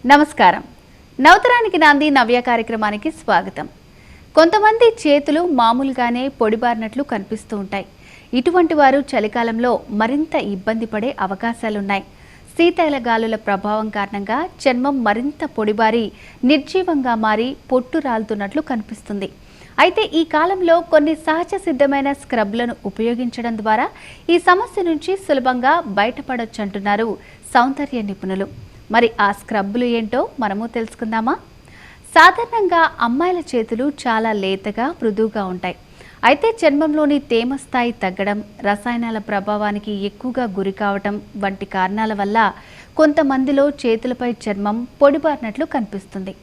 నమస్కారం. నవతరానికి నాంది నవ్య కార్యక్రమానికి స్వాగతం. కొంతమంది చేతులు మామూలుగానే పొడిబారినట్లు కనిపిస్తూ ఉంటాయి. ఇటువంటి వారు చలికాలంలో మరింత ఇబ్బంది పడే అవకాశాలున్నాయి. శీతల గాలుల ప్రభావం కారణంగా చర్మం మరింత పొడిబారి నిర్జీవంగా మారి పొట్టు రాలుతున్నట్లు కనిపిస్తుంది. అయితే ఈ కాలంలో కొన్ని సహజ సిద్ధమైన స్క్రబ్లను ఉపయోగించడం ద్వారా ఈ సమస్య నుంచి సులభంగా బయటపడొచ్చంటున్నారు సౌందర్య నిపుణులు. మరి ఆ స్క్రబ్బులు ఏంటో మనము తెలుసుకుందామా? సాధారణంగా అమ్మాయిల చేతులు చాలా లేతగా మృదువుగా ఉంటాయి. అయితే చర్మంలోని తేమ స్థాయి తగ్గడం, రసాయనాల ప్రభావానికి ఎక్కువగా గురి కావటం వంటి కారణాల వల్ల కొంతమందిలో చేతులపై చర్మం పొడిబారినట్లు కనిపిస్తుంది.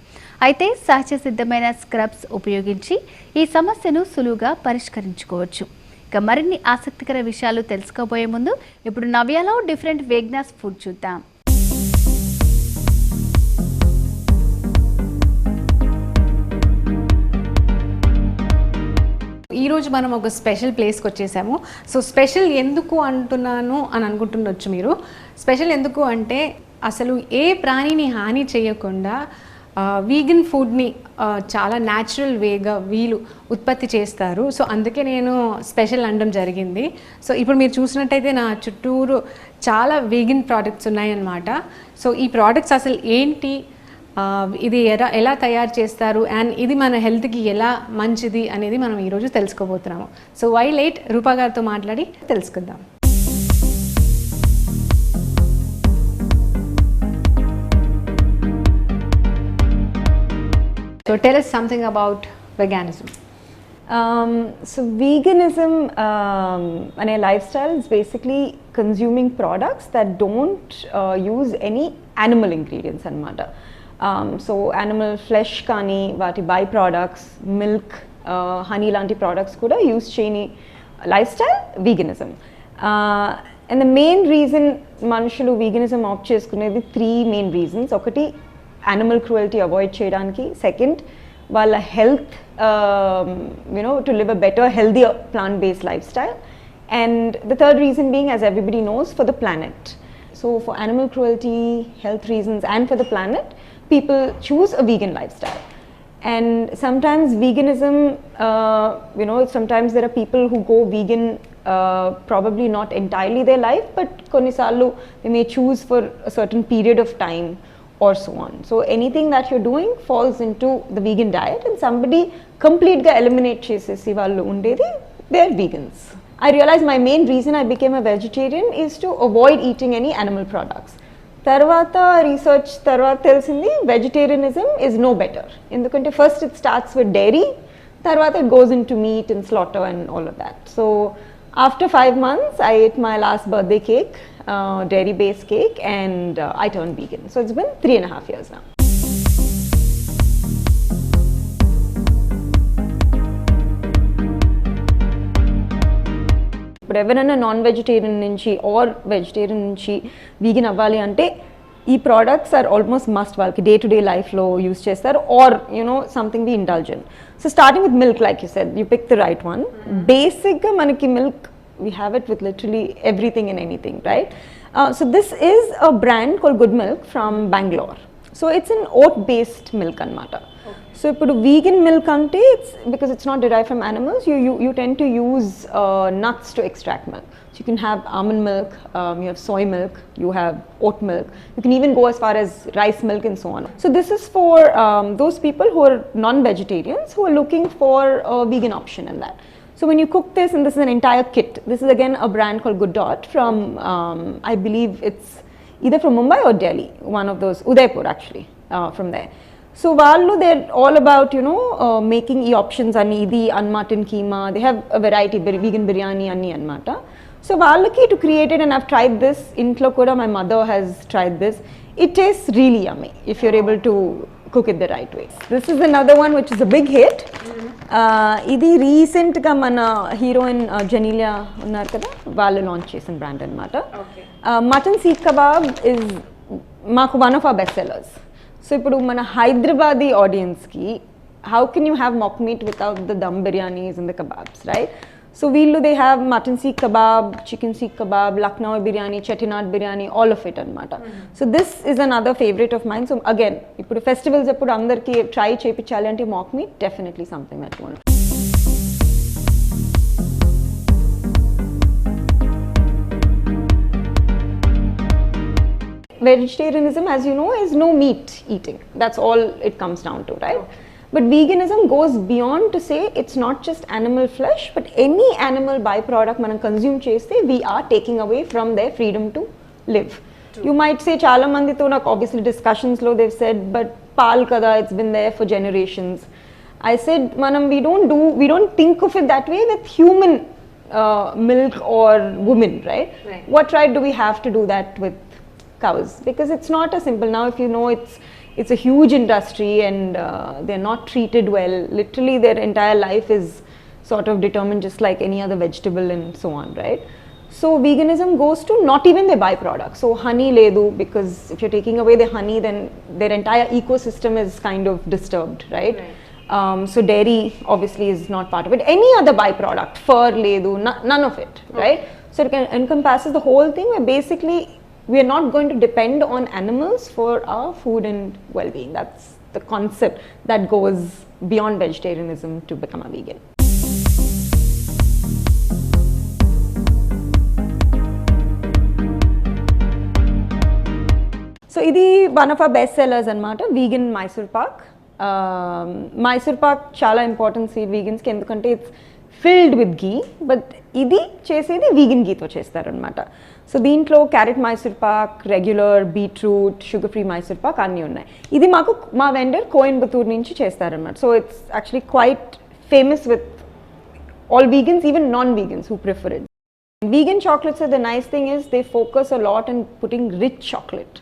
అయితే సహజ సిద్ధమైన స్క్రబ్స్ ఉపయోగించి ఈ సమస్యను సులువుగా పరిష్కరించుకోవచ్చు. ఇక మరిన్ని ఆసక్తికర విషయాలు తెలుసుకోబోయే ముందు ఇప్పుడు నవ్యాలో డిఫరెంట్ వేగ్నాస్ ఫుడ్ చూద్దాం. ఈరోజు మనం ఒక స్పెషల్ ప్లేస్కి వచ్చేసాము. సో స్పెషల్ ఎందుకు అంటున్నాను అని అనుకుంటుండొచ్చు మీరు. స్పెషల్ ఎందుకు అంటే అసలు ఏ ప్రాణిని హాని చేయకుండా వీగన్ ఫుడ్ని చాలా న్యాచురల్ వేగా వీళ్ళు ఉత్పత్తి చేస్తారు. సో అందుకే నేను స్పెషల్ అనడం జరిగింది. సో ఇప్పుడు మీరు చూసినట్టయితే నా చుట్టూరు చాలా వీగన్ ప్రోడక్ట్స్ ఉన్నాయన్నమాట. సో ఈ ప్రోడక్ట్స్ అసలు ఏంటి, ఇది ఎలా తయారు చేస్తారు అండ్ ఇది మన హెల్త్కి ఎలా మంచిది అనేది మనం ఈరోజు తెలుసుకోబోతున్నాము. సో వై లేట్, రూపా గారితో మాట్లాడి తెలుసుకుందాం. So tell us something about veganism. So veganism and a lifestyle is basically consuming products that don't use any animal ingredients anamata. So animal flesh kani vaati byproducts, milk, honey lanti products kuda use cheyni lifestyle veganism. And the main reason manushalu veganism opt cheskunedi three main reasons. Okati animal cruelty avoid cheyadaniki, second వాళ్ళ health to live a better, healthier plant-based lifestyle, and the third reason being, as everybody knows, for the planet. So for animal cruelty, health reasons, and for the planet, people choose a vegan lifestyle. And sometimes veganism, sometimes there are people who go vegan probably not entirely their life, but konisalu they may choose for a certain period of time or so on. So anything that you're doing falls into the vegan diet, and somebody complete ga eliminate chesesi vallu undedi, they're vegans. I realized my main reason I became a vegetarian is to avoid eating any animal products. Tarvata research tarvata telisindi vegetarianism is no better, endukante first it starts with dairy, tarvata it goes into meat and slaughter and all of that. So after 5 months I ate my last birthday cake, dairy based cake, and I turned vegan. So it's been 3.5 years now. ఇప్పుడు ఎవరైనా non vegetarian నుంచి or vegetarian నుంచి vegan అవ్వాలి అంటే ఈ products or almost must వాళ్ళకి day to day లైఫ్లో use చేస్తారు, or something we indulge in. So starting with milk, like you said, you pick the right one. బేసిక్గా మనకి milk, we have it with literally everything and anything, right? So this is a brand called Good Milk from Bangalore. So it's an oat based milk anamata. So ipudu vegan milk ante, it's because it's not derived from animals, you tend to use nuts to extract milk. So you can have almond milk, you have soy milk, you have oat milk, you can even go as far as rice milk and so on. So this is for those people who are non-vegetarians who are looking for a vegan option in that. So when you cook this, and this is an entire kit, this is again a brand called Good Dot from, I believe it's either from Mumbai or Delhi, one of those, Udaipur actually, from there. So vallu, they're all about, making e options, anni idi, unmutton keema, they have a variety, vegan biryani, anni anmata. So vallaki to create it, and I've tried this, intlo kuda my mother has tried this. It tastes really yummy if you're able to cook it the right way. This is another one which is a big hit. ఇది రీసెంట్గా మన heroine Genelia ఉన్నారు కదా, వాళ్ళు launch చేసిన brand అనమాట. Mutton seekh kebab is మాకు one of our best sellers. So ఇప్పుడు మన హైదరాబాదీ ఆడియన్స్కి how can you have mock meat without the dum biryanis and the kebabs, right? So they have mutton seekh kebab, chicken seekh kebab, Lucknow biryani, Chettinad biryani, all of it anamata. So this is another favorite of mine. So again, ippudu festivals appudu andarki try chepichali ante mock meat definitely something that you want. Vegetarianism, as you know, is no meat eating. That's all it comes down to, right? Okay. But veganism goes beyond to say it's not just animal flesh, but any animal byproduct manam consume cheste, we are taking away from their freedom to live. True. You might say, chala mandi to nak obviously discussions lo they've said, but pal kada, it's been there for generations. I said, manam we don't think of it that way with human milk or women, right? What right do we have to do that with cows? Because it's not as simple. Now if you know it's a huge industry and they're not treated well, literally their entire life is sort of determined just like any other vegetable and so on, right? So veganism goes to not even their byproduct. So honey ledu, because if you're taking away the honey, then their entire ecosystem is kind of disturbed, right? So dairy obviously is not part of it. Any other byproduct, fur ledu, none of it, right? So it encompasses the whole thing where basically we are not going to depend on animals for our food and well-being. That's the concept that goes beyond vegetarianism to become a vegan. So idi one of our best sellers anamata, vegan Mysore Pak. Mysore Pak chala important sweet vegans ki endukante it's filled with ghee, but ఇది చేసేది vegan ఘీతో చేస్తారనమాట. So దీంట్లో carrot Mysore Pak, regular beetroot, sugar free Mysore Pak అన్నీ ఉన్నాయి. ఇది మాకు మా vendor Coimbatore నుంచి చేస్తారనమాట. So it's actually quite famous with all vegans, even non-vegans who prefer it. Vegan chocolates, the nice thing is they focus a lot on putting rich chocolate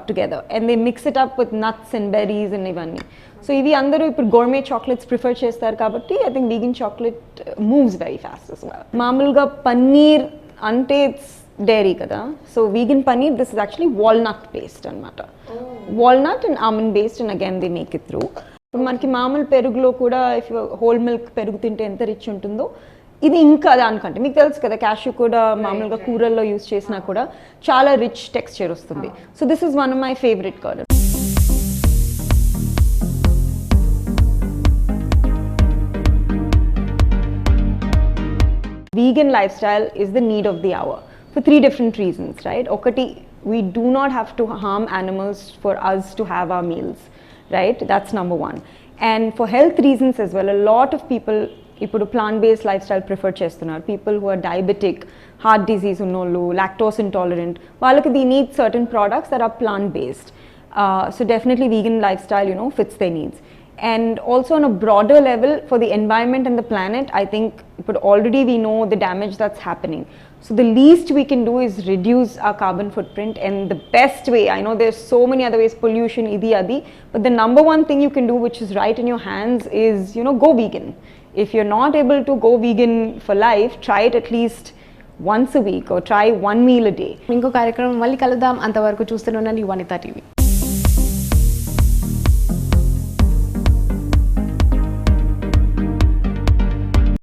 together, and they mix it up with nuts and berries and ivanni. So ivi andaru ippudu gourmet chocolates prefer chestaru kabatti I think vegan chocolate moves very fast as well. Mamulga paneer ante it's dairy kada, so vegan paneer, this is actually walnut based anamata. Walnut and almond based, and again they make it through. మనకి మామూలు పెరుగులో కూడా if whole milk పెరుగు తింటే ఎంత rich ఉంటుందో ఇది ఇంకా దానికంటే మీకు తెలుసు కదా, క్యాష్యూ కూడా మామూలుగా కూరల్లో యూస్ చేసినా కూడా చాలా రిచ్ టెక్స్చర్ వస్తుంది. So this is one of my favourite curd. Vegan lifestyle is the need of the hour for 3 different reasons, right? Okati, we do not have to harm animals for us to have our meals. Right, that's number one. And for health reasons as well, a lot of people ఇప్పుడు plant-based lifestyle prefer చేస్తున్నారు. People who are diabetic, heart disease ఉన్నోళ్ళు, lactose intolerant, వాళ్ళకి they need certain products that are plant-based. So definitely vegan lifestyle, fits their needs. And also on a broader level for the environment and the planet, I think but already we know the damage that's happening. So the least we can do is reduce our carbon footprint, and the best way, I know there's so many other ways, pollution, idi adi, but the number one thing you can do, which is right in your hands, is go vegan. If you're not able to go vegan for life, try it at least once a week or try one meal a day. ఇంకో కార్యక్రమం మళ్ళీ కలుద్దాం. అంతవరకు చూస్తూనే ఉండండి Vanitha TV.